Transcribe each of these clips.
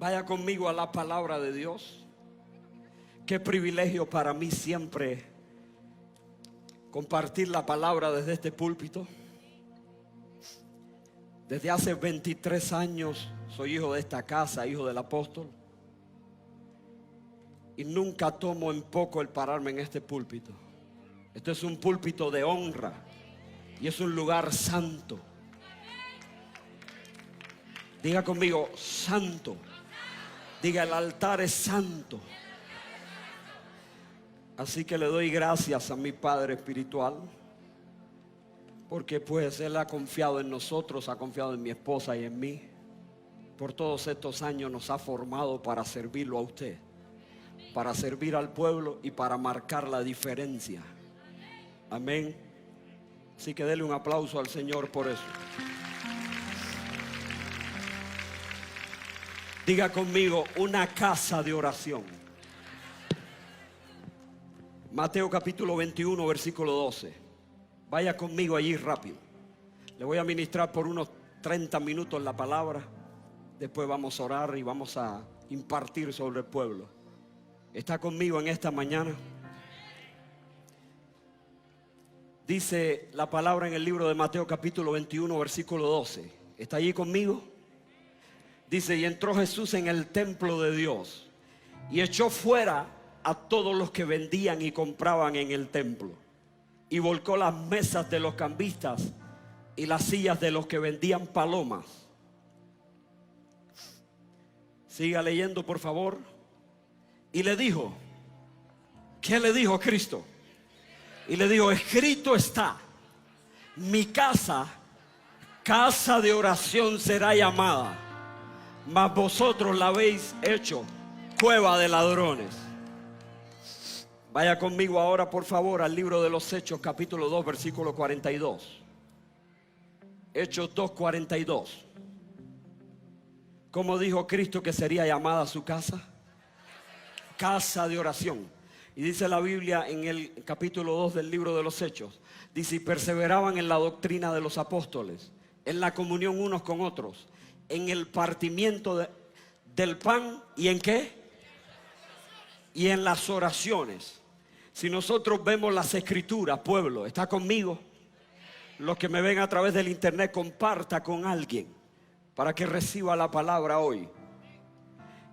Vaya conmigo a la palabra de Dios. Qué privilegio para mí siempre compartir la palabra desde este púlpito. Desde hace 23 años soy hijo de esta casa, hijo del apóstol. Y nunca tomo en poco el pararme en este púlpito. Esto es un púlpito de honra y es un lugar santo. Diga conmigo, santo. Diga, el altar es santo. Así que le doy gracias a mi Padre espiritual, porque pues Él ha confiado en nosotros, ha confiado en mi esposa y en mí. Por todos estos años nos ha formado para servirlo a usted, para servir al pueblo y para marcar la diferencia. Amén. Así que dele un aplauso al Señor por eso. Diga conmigo, una casa de oración. Mateo capítulo 21, versículo 12. Vaya conmigo allí rápido. Le voy a ministrar por unos 30 minutos la palabra. Después vamos a orar y vamos a impartir sobre el pueblo. ¿Está conmigo en esta mañana? Dice la palabra en el libro de Mateo capítulo 21, versículo 12. ¿Está allí conmigo? Dice, y entró Jesús en el templo de Dios y echó fuera a todos los que vendían y compraban en el templo, y volcó las mesas de los cambistas y las sillas de los que vendían palomas. Siga leyendo, por favor. Y le dijo, ¿qué le dijo Cristo? Y le dijo, escrito está, mi casa, casa de oración será llamada, mas vosotros la habéis hecho cueva de ladrones. Vaya conmigo ahora, por favor, al libro de los Hechos, capítulo 2, versículo 42. Hechos 2, 42. ¿Cómo dijo Cristo que sería llamada su casa? Casa de oración. Y dice la Biblia en el capítulo 2 del libro de los Hechos, dice, y perseveraban en la doctrina de los apóstoles, en la comunión unos con otros, en el partimiento del pan, ¿y en qué? Y en las oraciones. Si nosotros vemos las escrituras, pueblo, ¿está conmigo? Los que me ven a través del internet, comparta con alguien para que reciba la palabra hoy.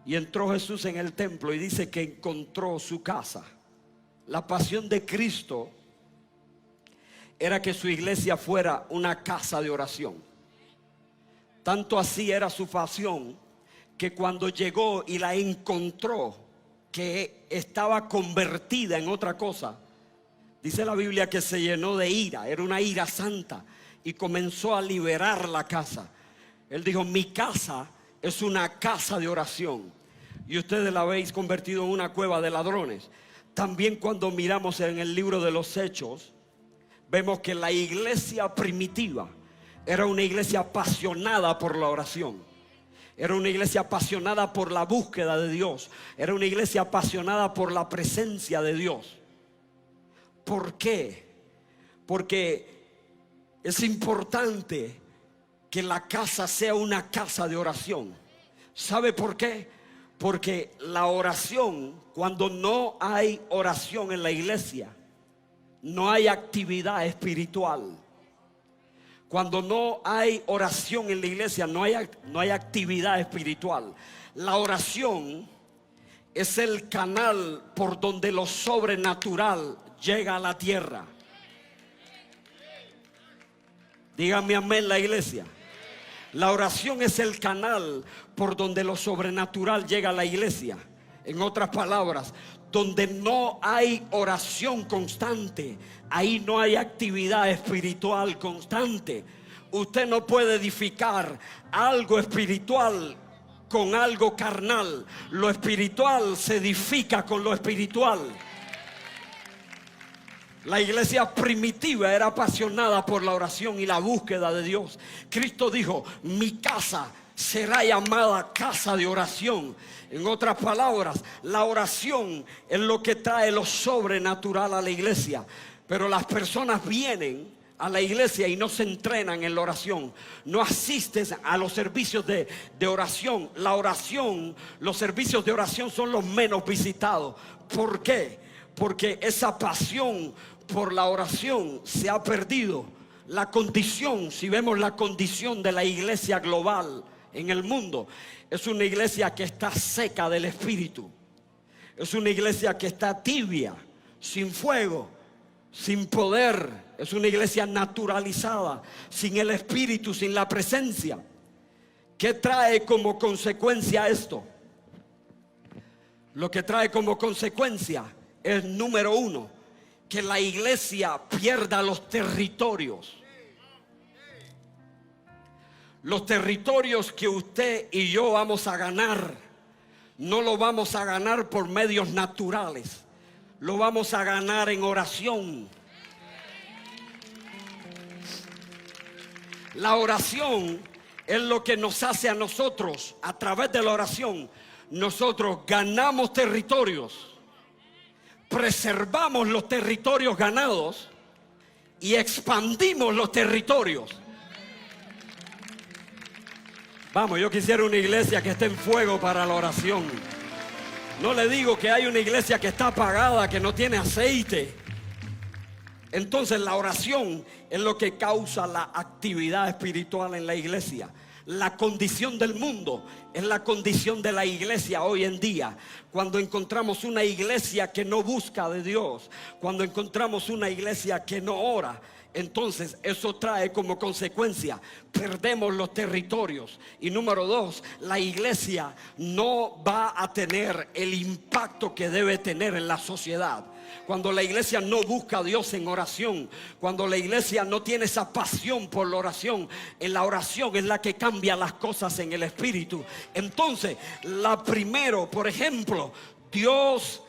Y entró Jesús en el templo y dice que encontró su casa. La pasión de Cristo era que su iglesia fuera una casa de oración. Tanto así era su pasión que cuando llegó y la encontró, que estaba convertida en otra cosa, dice la Biblia que se llenó de ira. Era una ira santa y comenzó a liberar la casa. Él dijo, mi casa es una casa de oración y ustedes la habéis convertido en una cueva de ladrones. También cuando miramos en el libro de los Hechos, vemos que la iglesia primitiva era una iglesia apasionada por la oración. Era una iglesia apasionada por la búsqueda de Dios. Era una iglesia apasionada por la presencia de Dios. ¿Por qué? Porque es importante que la casa sea una casa de oración. ¿Sabe por qué? Porque la oración, cuando no hay oración en la iglesia, no hay actividad espiritual. Cuando no hay oración en la iglesia, no hay actividad espiritual. La oración es el canal por donde lo sobrenatural llega a la tierra. Dígame amén, la iglesia. La oración es el canal por donde lo sobrenatural llega a la iglesia. En otras palabras, donde no hay oración constante, ahí no hay actividad espiritual constante. Usted no puede edificar algo espiritual con algo carnal. Lo espiritual se edifica con lo espiritual. La iglesia primitiva era apasionada por la oración y la búsqueda de Dios. Cristo dijo, mi casa será llamada casa de oración. En otras palabras, la oración es lo que trae lo sobrenatural a la iglesia. Pero las personas vienen a la iglesia y no se entrenan en la oración, no asistes a los servicios de oración. La oración, los servicios de oración son los menos visitados. ¿Por qué? Porque esa pasión por la oración se ha perdido. La condición, si vemos la condición de la iglesia global en el mundo, es una iglesia que está seca del espíritu. Es una iglesia que está tibia, sin fuego, sin poder. Es una iglesia naturalizada, sin el espíritu, sin la presencia. ¿Qué trae como consecuencia esto? Lo que trae como consecuencia es, número uno, que la iglesia pierda los territorios. Los territorios que usted y yo vamos a ganar, no lo vamos a ganar por medios naturales. Lo vamos a ganar en oración. La oración es lo que nos hace a nosotros, a través de la oración, nosotros ganamos territorios, preservamos los territorios ganados y expandimos los territorios. Vamos, yo quisiera una iglesia que esté en fuego para la oración. No le digo que hay una iglesia que está apagada, que no tiene aceite. Entonces la oración es lo que causa la actividad espiritual en la iglesia. La condición del mundo es la condición de la iglesia hoy en día. Cuando encontramos una iglesia que no busca de Dios, cuando encontramos una iglesia que no ora, entonces eso trae como consecuencia, perdemos los territorios. Y número dos, la iglesia no va a tener el impacto que debe tener en la sociedad. Cuando la iglesia no busca a Dios en oración, cuando la iglesia no tiene esa pasión por la oración, en la oración es la que cambia las cosas en el espíritu. Entonces, la primero, por ejemplo, Dios,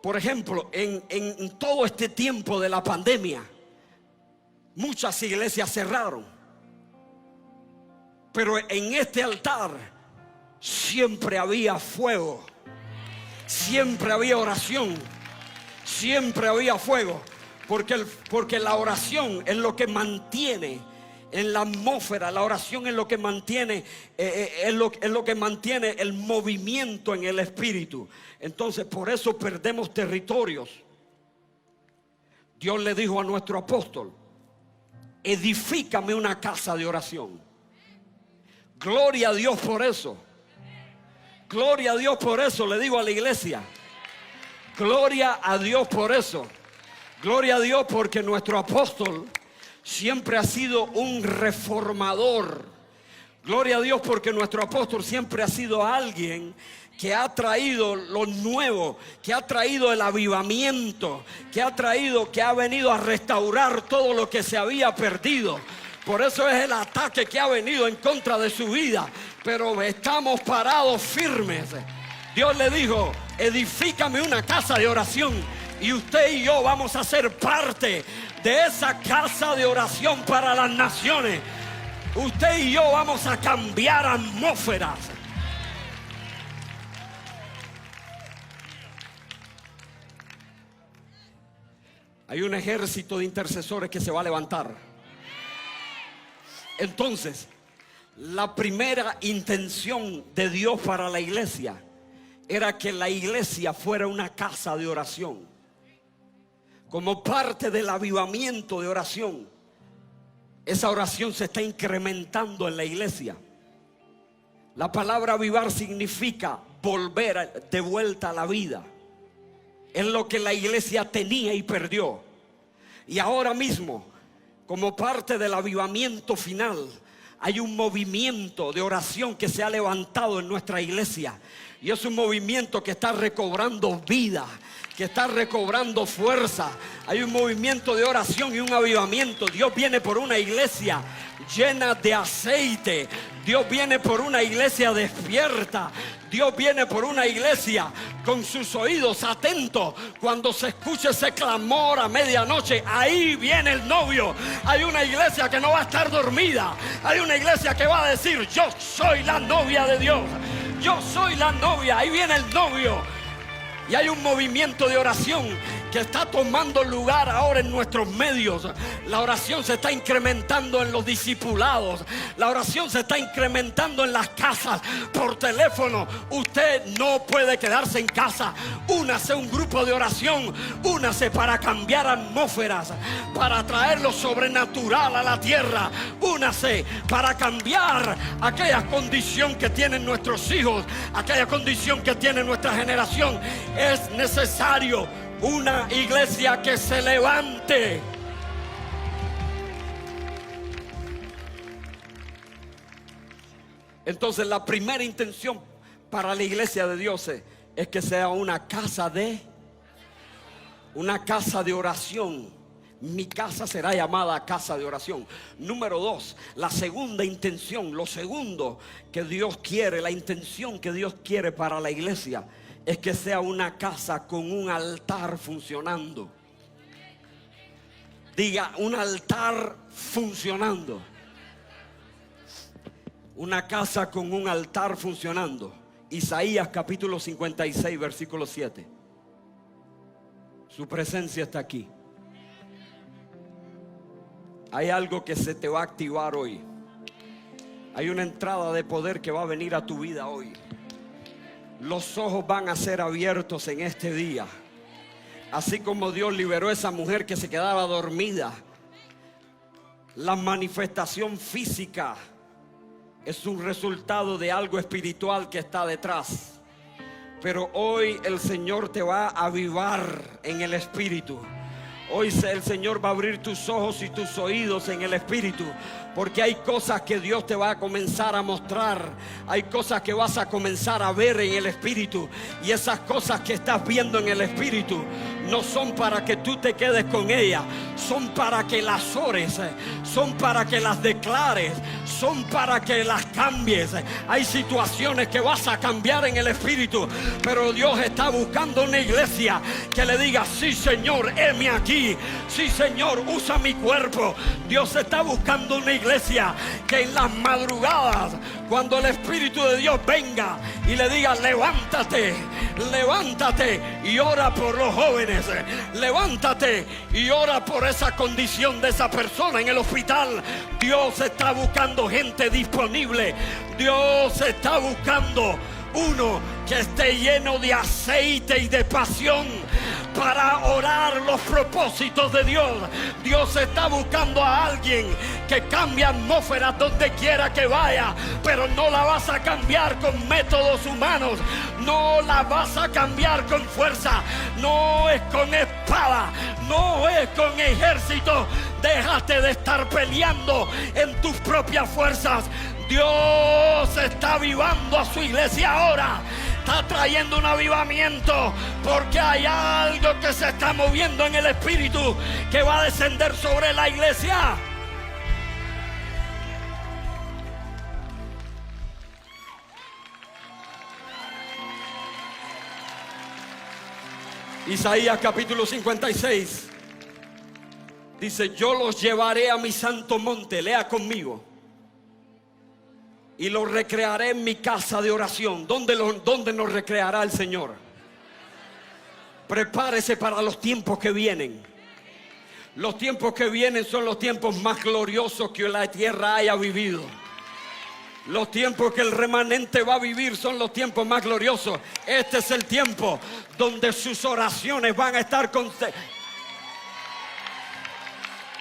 por ejemplo, en todo este tiempo de la pandemia, muchas iglesias cerraron, pero en este altar siempre había fuego, siempre había oración, siempre había fuego, porque la oración es lo que mantiene en la atmósfera. La oración es lo que mantiene, es lo que mantiene el movimiento en el espíritu. Entonces, por eso perdemos territorios. Dios le dijo a nuestro apóstol: edifícame una casa de oración. Gloria a Dios por eso. Gloria a Dios por eso, le digo a la iglesia. Gloria a Dios por eso. Gloria a Dios porque nuestro apóstol siempre ha sido un reformador. Gloria a Dios porque nuestro apóstol siempre ha sido alguien que ha traído lo nuevo, que ha traído el avivamiento, que ha venido a restaurar todo lo que se había perdido. Por eso es el ataque que ha venido en contra de su vida. Pero estamos parados firmes. Dios le dijo: edifícame una casa de oración. Y usted y yo vamos a ser parte de esa casa de oración para las naciones. Usted y yo vamos a cambiar atmósferas. Hay un ejército de intercesores que se va a levantar. Entonces, la primera intención de Dios para la iglesia era que la iglesia fuera una casa de oración. Como parte del avivamiento de oración, esa oración se está incrementando en la iglesia. La palabra avivar significa volver de vuelta a la vida. Es lo que la iglesia tenía y perdió. Y ahora mismo, como parte del avivamiento final, hay un movimiento de oración que se ha levantado en nuestra iglesia. Y es un movimiento que está recobrando vida, que está recobrando fuerza. Hay un movimiento de oración y un avivamiento. Dios viene por una iglesia llena de aceite. Dios viene por una iglesia despierta. Dios viene por una iglesia con sus oídos atentos. Cuando se escuche ese clamor a medianoche, ahí viene el novio. Hay una iglesia que no va a estar dormida. Hay una iglesia que va a decir: yo soy la novia de Dios. Yo soy la novia. Ahí viene el novio. Y hay un movimiento de oración que está tomando lugar ahora en nuestros medios. La oración se está incrementando en los discipulados. La oración se está incrementando en las casas, por teléfono. Usted no puede quedarse en casa. Únase a un grupo de oración. Únase para cambiar atmósferas, para traer lo sobrenatural a la tierra. Únase para cambiar aquella condición que tienen nuestros hijos, aquella condición que tiene nuestra generación. Es necesario una iglesia que se levante. Entonces la primera intención para la iglesia de Dios es que sea una casa de oración. Mi casa será llamada casa de oración. Número 2, la segunda intención, lo segundo que Dios quiere, la intención que Dios quiere para la iglesia es que sea una casa con un altar funcionando. Diga, un altar funcionando. Una casa con un altar funcionando. Isaías capítulo 56 versículo 7. Su presencia está aquí. Hay algo que se te va a activar hoy. Hay una entrada de poder que va a venir a tu vida hoy. Los ojos van a ser abiertos en este día. Así como Dios liberó a esa mujer que se quedaba dormida. La manifestación física es un resultado de algo espiritual que está detrás. Pero hoy el Señor te va a avivar en el espíritu. Hoy el Señor va a abrir tus ojos y tus oídos en el espíritu, porque hay cosas que Dios te va a comenzar a mostrar. Hay cosas que vas a comenzar a ver en el espíritu. Y esas cosas que estás viendo en el espíritu no son para que tú te quedes con ellas. Son para que las ores. Son para que las declares. Son para que las cambies. Hay situaciones que vas a cambiar en el espíritu, pero Dios está buscando una iglesia que le diga: sí, Señor, heme aquí. Sí, Señor, usa mi cuerpo. Dios está buscando una iglesia que en las madrugadas, cuando el Espíritu de Dios venga y le diga: levántate, levántate y ora por los jóvenes. Levántate y ora por esa condición de esa persona en el hospital. Dios está buscando gente disponible. Dios está buscando uno que esté lleno de aceite y de pasión para orar los propósitos de Dios. Dios está buscando a alguien que cambie atmósferas donde quiera que vaya, pero no la vas a cambiar con métodos humanos, no la vas a cambiar con fuerza, no es con espada, no es con ejército. Déjate de estar peleando en tus propias fuerzas. Dios está avivando a su iglesia ahora. Está trayendo un avivamiento, porque hay algo que se está moviendo en el espíritu que va a descender sobre la iglesia. Isaías capítulo 56 dice: yo los llevaré a mi santo monte. Lea conmigo. Y los recrearé en mi casa de oración. ¿Dónde nos recreará el Señor? Prepárese para los tiempos que vienen. Los tiempos que vienen son los tiempos más gloriosos que la tierra haya vivido. Los tiempos que el remanente va a vivir son los tiempos más gloriosos. Este es el tiempo donde sus oraciones van a estar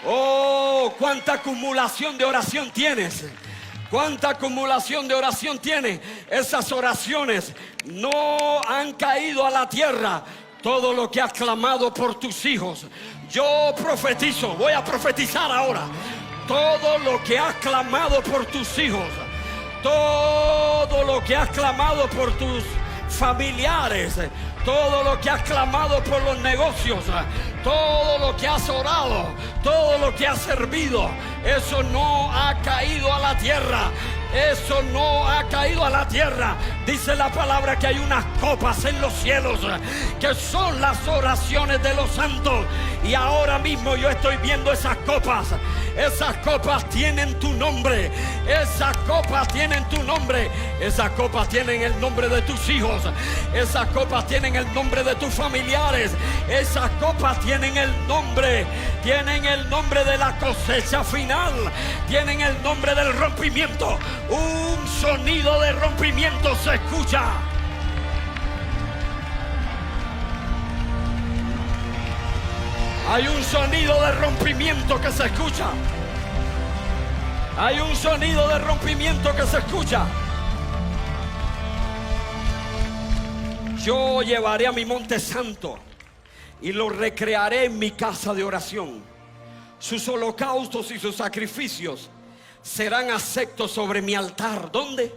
Oh, cuánta acumulación de oración tienes. ¿Cuánta acumulación de oración tiene? Esas oraciones no han caído a la tierra. Todo lo que has clamado por tus hijos, yo profetizo, voy a profetizar ahora. Todo lo que has clamado por tus hijos, todo lo que has clamado por tus familiares, todo lo que has clamado por los negocios, todo lo que has orado, todo lo que has servido, eso no ha caído a la tierra. Eso no ha caído a la tierra. Dice la palabra que hay unas copas en los cielos que son las oraciones de los santos. Y ahora mismo yo estoy viendo esas copas. Esas copas tienen tu nombre. Esas copas tienen tu nombre. Esas copas tienen el nombre de tus hijos. Esas copas tienen el nombre de tus familiares. Esas copas tienen el nombre. Tienen el nombre de la cosecha final. Tienen el nombre del rompimiento. Un sonido de rompimiento se escucha. Hay un sonido de rompimiento que se escucha. Hay un sonido de rompimiento que se escucha. Yo llevaré a mi monte santo y lo recrearé en mi casa de oración. Sus holocaustos y sus sacrificios serán aceptos sobre mi altar. ¿Dónde?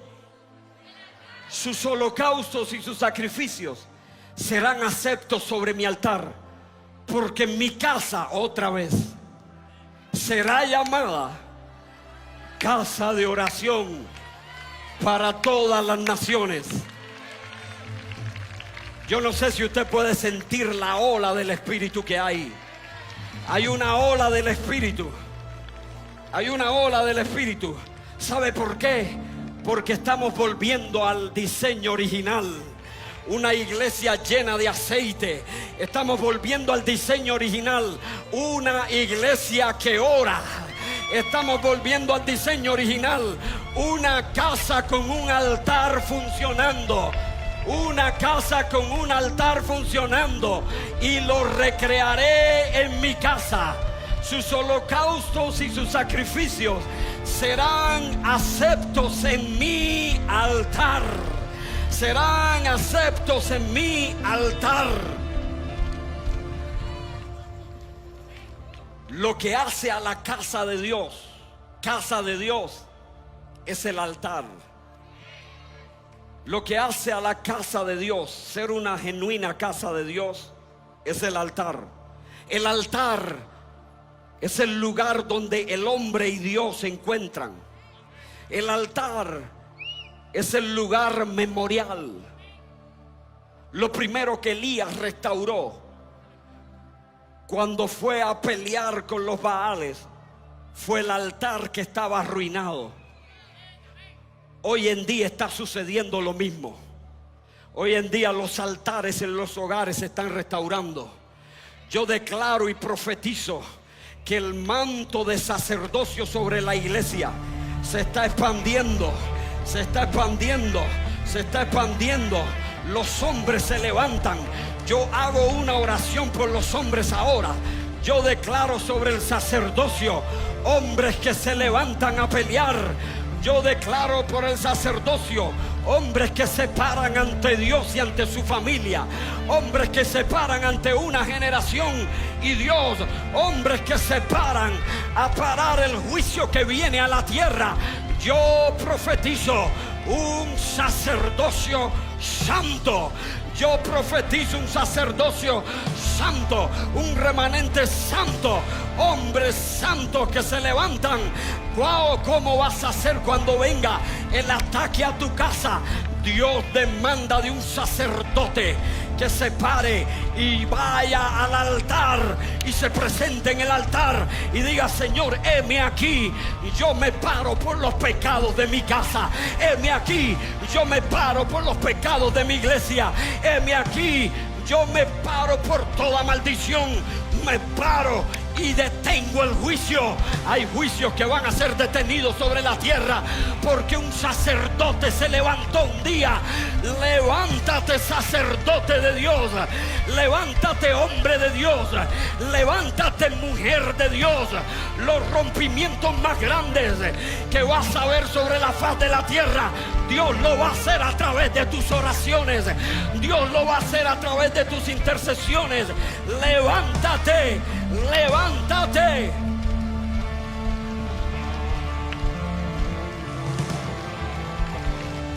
Sus holocaustos y sus sacrificios serán aceptos sobre mi altar. Porque mi casa otra vez será llamada casa de oración para todas las naciones. Yo no sé si usted puede sentir la ola del Espíritu que hay. Hay una ola del Espíritu. Hay una ola del Espíritu. ¿Sabe por qué? Porque estamos volviendo al diseño original. Una iglesia llena de aceite. Estamos volviendo al diseño original. Una iglesia que ora. Estamos volviendo al diseño original. Una casa con un altar funcionando. Una casa con un altar funcionando. Y lo recrearé en mi casa. Sus holocaustos y sus sacrificios serán aceptos en mi altar. Serán aceptos en mi altar. Lo que hace a la casa de Dios, es el altar. Lo que hace a la casa de Dios ser una genuina casa de Dios es el altar. El altar es el lugar donde el hombre y Dios se encuentran. El altar es el lugar memorial. Lo primero que Elías restauró cuando fue a pelear con los Baales fue el altar que estaba arruinado. Hoy en día está sucediendo lo mismo. Hoy en día los altares en los hogares se están restaurando. Yo declaro y profetizo que el manto de sacerdocio sobre la iglesia se está expandiendo. Se está expandiendo, se está expandiendo. Los hombres se levantan. Yo hago una oración por los hombres ahora. Yo declaro sobre el sacerdocio hombres que se levantan a pelear. Yo declaro por el sacerdocio hombres que se paran ante Dios y ante su familia. Hombres que se paran ante una generación y Dios. Hombres que se paran a parar el juicio que viene a la tierra. Yo profetizo un sacerdocio santo. Yo profetizo un sacerdocio santo, un remanente santo, hombres santos que se levantan. Wow, ¿cómo vas a hacer cuando venga el ataque a tu casa? Dios demanda de un sacerdote que se pare y vaya al altar y se presente en el altar y diga: Señor, heme aquí, yo me paro por los pecados de mi casa. Heme aquí, yo me paro por los pecados de mi iglesia. Heme aquí, yo me paro por toda maldición. Me paro y detengo el juicio. Hay juicios que van a ser detenidos sobre la tierra porque un sacerdote se levantó un día. Levántate, sacerdote de Dios. Levántate, hombre de Dios. Levántate, mujer de Dios. Los rompimientos más grandes que vas a ver sobre la faz de la tierra, Dios lo va a hacer a través de tus oraciones. Dios lo va a hacer a través de tus intercesiones. Levántate, levántate.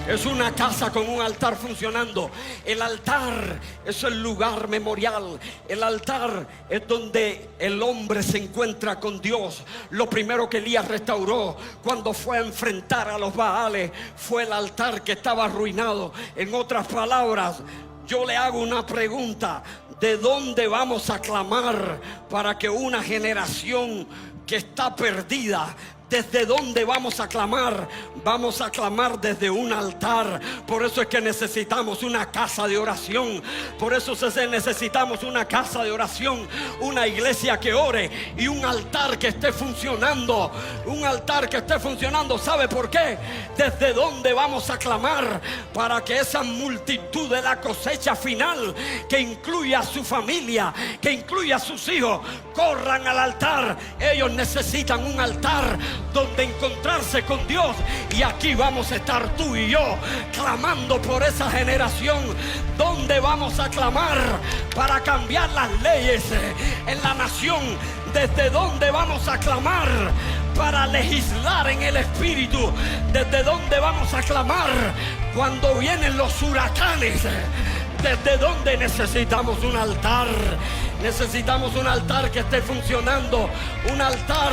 Es una casa con un altar funcionando. El altar es el lugar memorial. El altar es donde el hombre se encuentra con Dios. Lo primero que Elías restauró cuando fue a enfrentar a los Baales fue el altar que estaba arruinado. En otras palabras, yo le hago una pregunta: ¿de dónde vamos a clamar para que una generación que está perdida? ¿Desde dónde vamos a clamar? Vamos a clamar desde un altar. Por eso es que necesitamos una casa de oración. Por eso necesitamos una casa de oración, una iglesia que ore y un altar que esté funcionando. Un altar que esté funcionando. ¿Sabe por qué? ¿Desde dónde vamos a clamar para que esa multitud de la cosecha final, que incluya a su familia, que incluya a sus hijos, corran al altar? Ellos necesitan un altar donde encontrarse con Dios. Y aquí vamos a estar tú y yo clamando por esa generación. ¿Dónde vamos a clamar para cambiar las leyes en la nación? ¿Desde dónde vamos a clamar para legislar en el Espíritu? ¿Desde dónde vamos a clamar cuando vienen los huracanes? ¿Desde dónde necesitamos un altar? Necesitamos un altar que esté funcionando. Un altar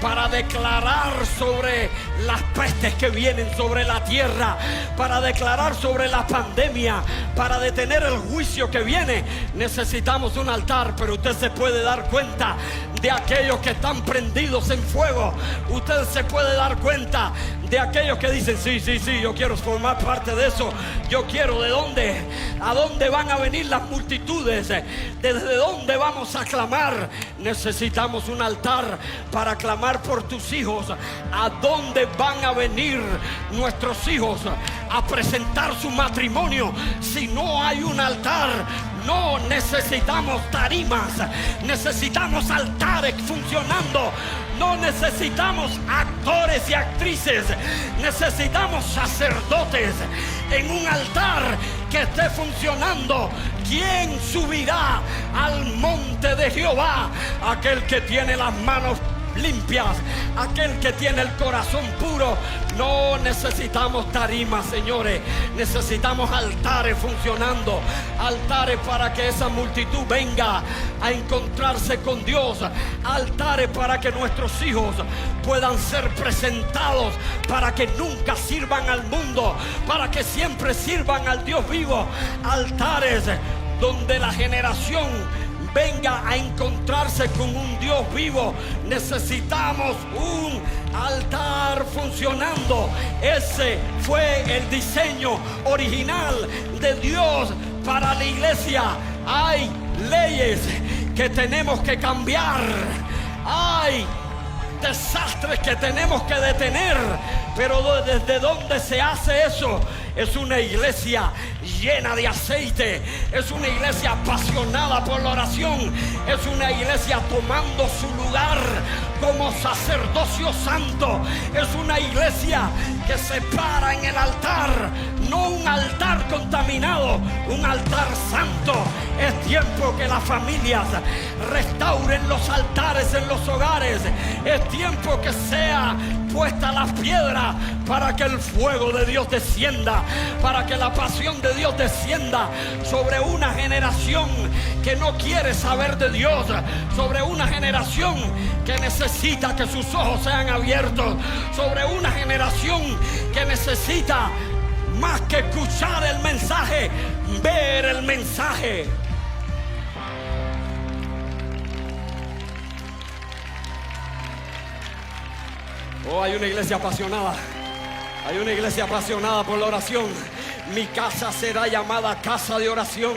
para declarar sobre las pestes que vienen sobre la tierra, para declarar sobre la pandemia, para detener el juicio que viene. Necesitamos un altar. Pero usted se puede dar cuenta de aquellos que están prendidos en fuego. Usted se puede dar cuenta de aquellos que dicen: sí, yo quiero formar parte de eso. Yo quiero. ¿De dónde? ¿A dónde van a venir las multitudes? ¿Desde dónde vamos a clamar? Necesitamos un altar para clamar por tus hijos. ¿A dónde van a venir nuestros hijos a presentar su matrimonio si no hay un altar? No necesitamos tarimas, necesitamos altares funcionando. No necesitamos actores y actrices, necesitamos sacerdotes en un altar que esté funcionando. ¿Quién subirá al monte de Jehová? Aquel que tiene las manos limpias, aquel que tiene el corazón puro. No necesitamos tarimas, señores. Necesitamos altares funcionando. Altares para que esa multitud venga a encontrarse con Dios. Altares para que nuestros hijos puedan ser presentados, para que nunca sirvan al mundo, para que siempre sirvan al Dios vivo. Altares donde la generación venga a encontrarse con un Dios vivo. Necesitamos un altar funcionando. Ese fue el diseño original de Dios para la iglesia. Hay leyes que tenemos que cambiar. Hay desastres que tenemos que detener. Pero ¿desde dónde se hace eso? Es una iglesia llena de aceite. Es una iglesia apasionada por la oración. Es una iglesia tomando su lugar como sacerdocio santo. Es una iglesia que se para en el altar. No un altar contaminado, un altar santo. Es tiempo que las familias restauren los altares en los hogares. Es tiempo que sea puesta la piedra para que el fuego de Dios descienda, para que la pasión de Dios descienda sobre una generación que no quiere saber de Dios, sobre una generación que necesita que sus ojos sean abiertos, sobre una generación que necesita más que escuchar el mensaje, ver el mensaje. Oh, hay una iglesia apasionada. Hay una iglesia apasionada por la oración. Mi casa será llamada casa de oración.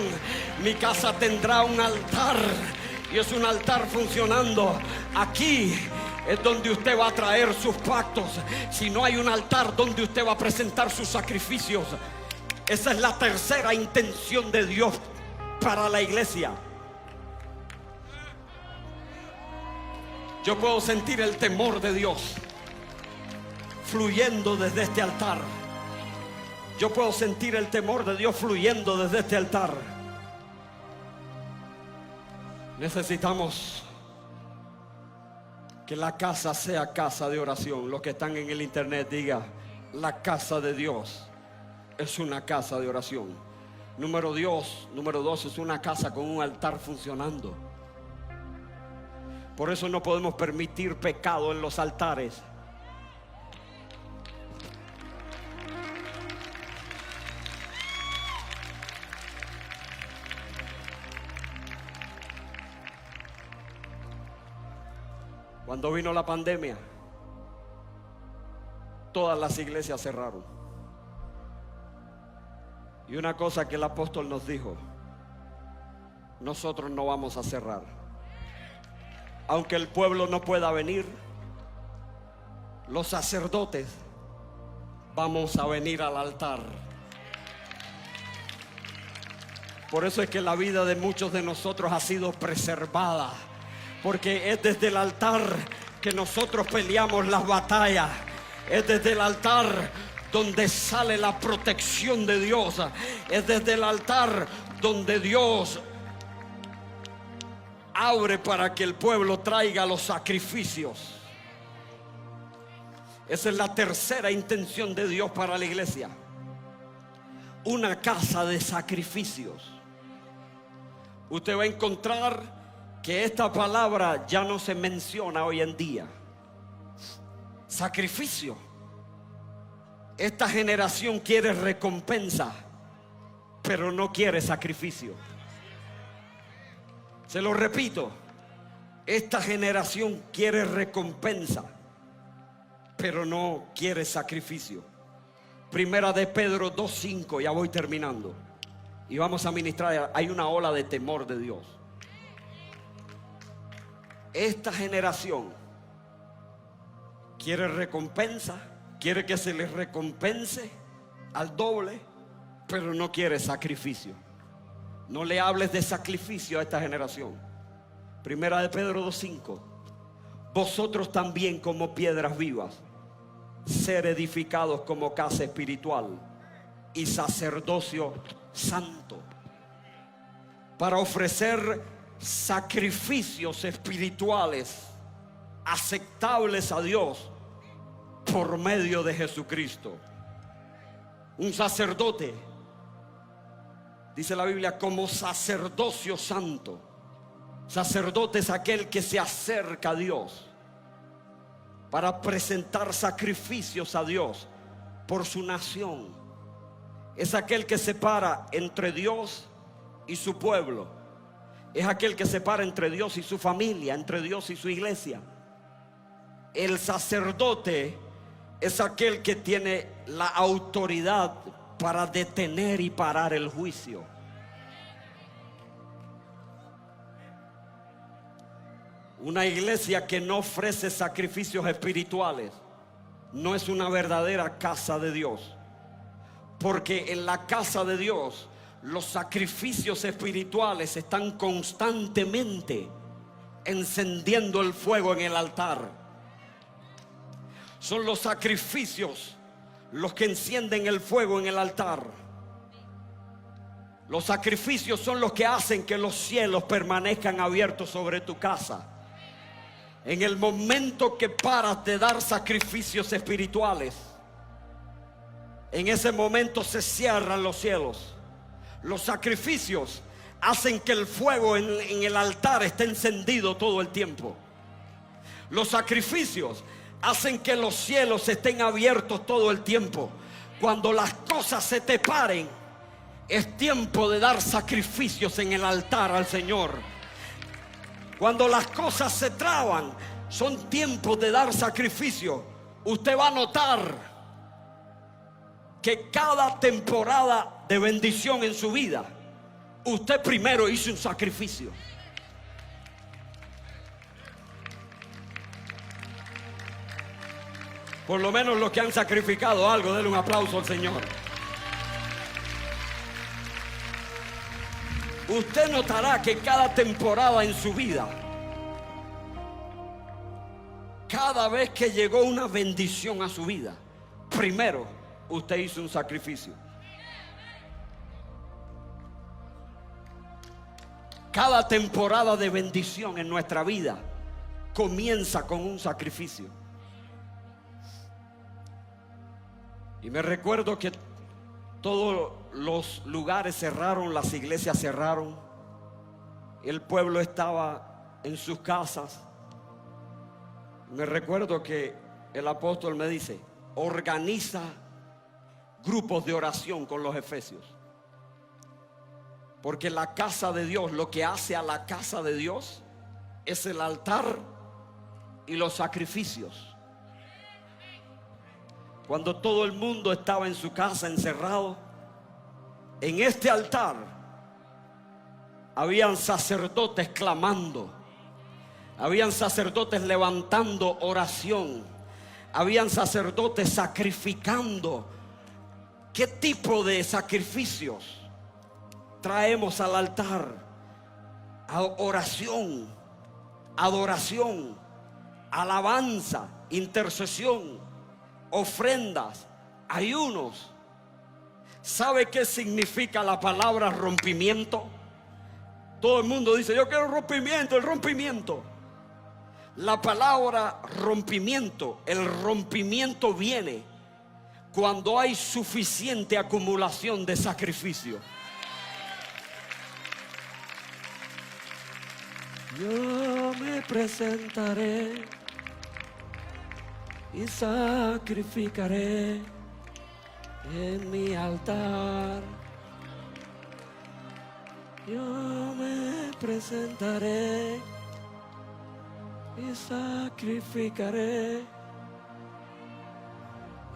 Mi casa tendrá un altar. Y es un altar funcionando. Aquí es donde usted va a traer sus pactos. Si no hay un altar, donde usted va a presentar sus sacrificios. Esa es la tercera intención de Dios para la iglesia. Yo puedo sentir el temor de Dios fluyendo desde este altar. Yo puedo sentir el temor de Dios fluyendo desde este altar. Necesitamos que la casa sea casa de oración. Los que están en el internet, diga: la casa de Dios. es una casa de oración. Número dos, es una casa con un altar funcionando. Por eso no podemos permitir pecado en los altares. Cuando vino la pandemia, todas las iglesias cerraron. Y una cosa que el apóstol nos dijo: nosotros no vamos a cerrar. Aunque el pueblo no pueda venir, los sacerdotes vamos a venir al altar. Por eso es que la vida de muchos de nosotros ha sido preservada, porque es desde el altar que nosotros peleamos las batallas. Es desde el altar donde sale la protección de Dios. Es desde el altar donde Dios abre para que el pueblo traiga los sacrificios. Esa es la tercera intención de Dios para la iglesia: una casa de sacrificios. Usted va a encontrar que esta palabra ya no se menciona hoy en día. Sacrificio. Esta generación quiere recompensa, pero no quiere sacrificio. Se lo repito, esta generación quiere recompensa, pero no quiere sacrificio. Primera de Pedro 2:5, ya voy terminando. Y vamos a ministrar. Hay una ola de temor de Dios. Esta generación quiere recompensa, quiere que se les recompense al doble, pero no quiere sacrificio. No le hables de sacrificio a esta generación. Primera de Pedro 2:5. Vosotros también, como piedras vivas, ser edificados como casa espiritual y sacerdocio santo, para ofrecer sacrificios espirituales aceptables a Dios por medio de Jesucristo. Un sacerdote, dice la Biblia, como sacerdocio santo. Sacerdote es aquel que se acerca a Dios para presentar sacrificios a Dios por su nación. Es aquel que separa entre Dios y su pueblo. Es aquel que separa entre Dios y su familia, entre Dios y su iglesia. El sacerdote es aquel que tiene la autoridad para detener y parar el juicio. Una iglesia que no ofrece sacrificios espirituales no es una verdadera casa de Dios, porque en la casa de Dios los sacrificios espirituales están constantemente encendiendo el fuego en el altar. Son los sacrificios los que encienden el fuego en el altar. Los sacrificios son los que hacen que los cielos permanezcan abiertos sobre tu casa. En el momento que paras de dar sacrificios espirituales, en ese momento se cierran los cielos. Los sacrificios hacen que el fuego en el altar esté encendido todo el tiempo. Los sacrificios hacen que los cielos estén abiertos todo el tiempo. Cuando las cosas se te paren, es tiempo de dar sacrificios en el altar al Señor. Cuando las cosas se traban, son tiempos de dar sacrificio. Usted va a notar que cada temporada de bendición en su vida, usted primero hizo un sacrificio. Por lo menos los que han sacrificado algo, denle un aplauso al Señor. Usted notará que cada temporada en su vida, cada vez que llegó una bendición a su vida, primero usted hizo un sacrificio. Cada temporada de bendición en nuestra vida comienza con un sacrificio. Y me recuerdo que todos los lugares cerraron, las iglesias cerraron, el pueblo estaba en sus casas. Me recuerdo que el apóstol me dice: organiza grupos de oración con los efesios, porque la casa de Dios, lo que hace a la casa de Dios es el altar y los sacrificios. Cuando todo el mundo estaba en su casa encerrado, en este altar habían sacerdotes clamando, habían sacerdotes levantando oración, habían sacerdotes sacrificando. ¿Qué tipo de sacrificios traemos al altar? Oración, adoración, alabanza, intercesión, ofrendas, ayunos. ¿Sabe qué significa la palabra rompimiento? Todo el mundo dice: yo quiero rompimiento, el rompimiento. La palabra rompimiento, el rompimiento viene cuando hay suficiente acumulación de sacrificio. Yo me presentaré y sacrificaré en mi altar. Yo me presentaré y sacrificaré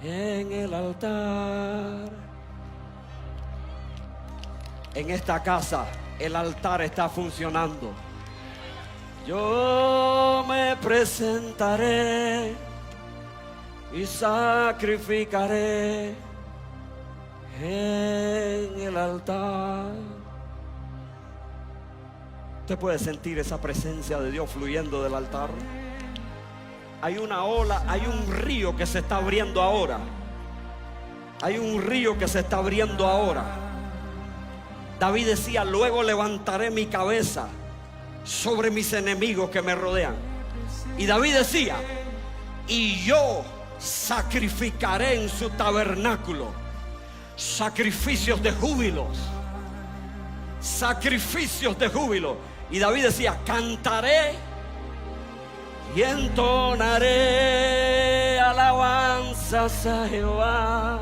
en el altar. En esta casa el altar está funcionando. Yo me presentaré y sacrificaré en el altar. Usted puede sentir esa presencia de Dios fluyendo del altar. Hay una ola, hay un río que se está abriendo ahora. Hay un río que se está abriendo ahora. David decía: luego levantaré mi cabeza sobre mis enemigos que me rodean. Y David decía: y yo sacrificaré en su tabernáculo sacrificios de júbilos. Sacrificios de júbilo. Y David decía: cantaré y entonaré alabanzas a Jehová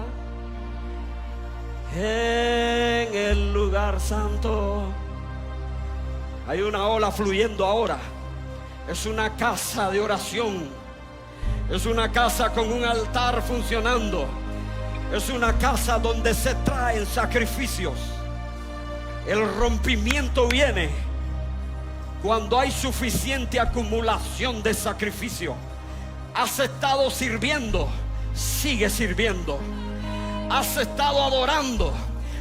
en el lugar santo. Hay una ola fluyendo ahora. Es una casa de oración. Es una casa con un altar funcionando. Es una casa donde se traen sacrificios. El rompimiento viene cuando hay suficiente acumulación de sacrificio. Has estado sirviendo, sigue sirviendo. Has estado adorando,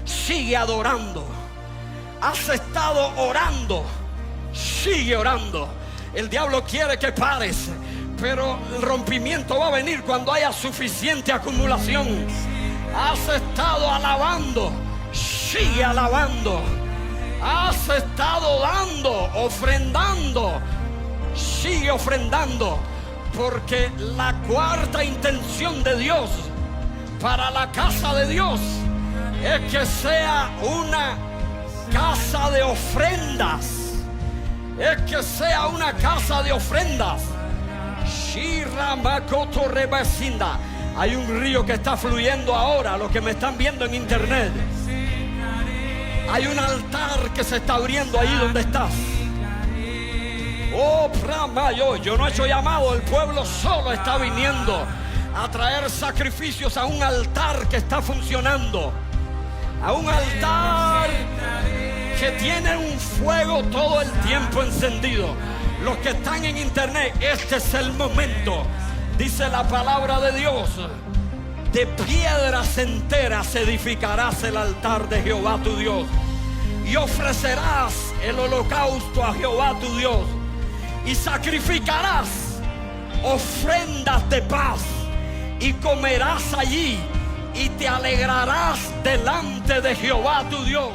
sigue adorando. Has estado orando, sigue orando. El diablo quiere que pares, pero el rompimiento va a venir cuando haya suficiente acumulación. Has estado alabando, sigue alabando. Has estado dando, ofrendando, sigue ofrendando, porque la cuarta intención de Dios para la casa de Dios es que sea una casa de ofrendas. Es que sea una casa de ofrendas. Hay un río que está fluyendo ahora, los que me están viendo en internet. Hay un altar que se está abriendo ahí donde estás. Oh, yo no he hecho llamado, el pueblo solo está viniendo a traer sacrificios a un altar que está funcionando. A un altar que tiene un fuego todo el tiempo encendido. Los que están en internet, este es el momento. Dice la palabra de Dios: de piedras enteras edificarás el altar de Jehová tu Dios, y ofrecerás el holocausto a Jehová tu Dios, y sacrificarás ofrendas de paz, y comerás allí, y te alegrarás delante de Jehová tu Dios.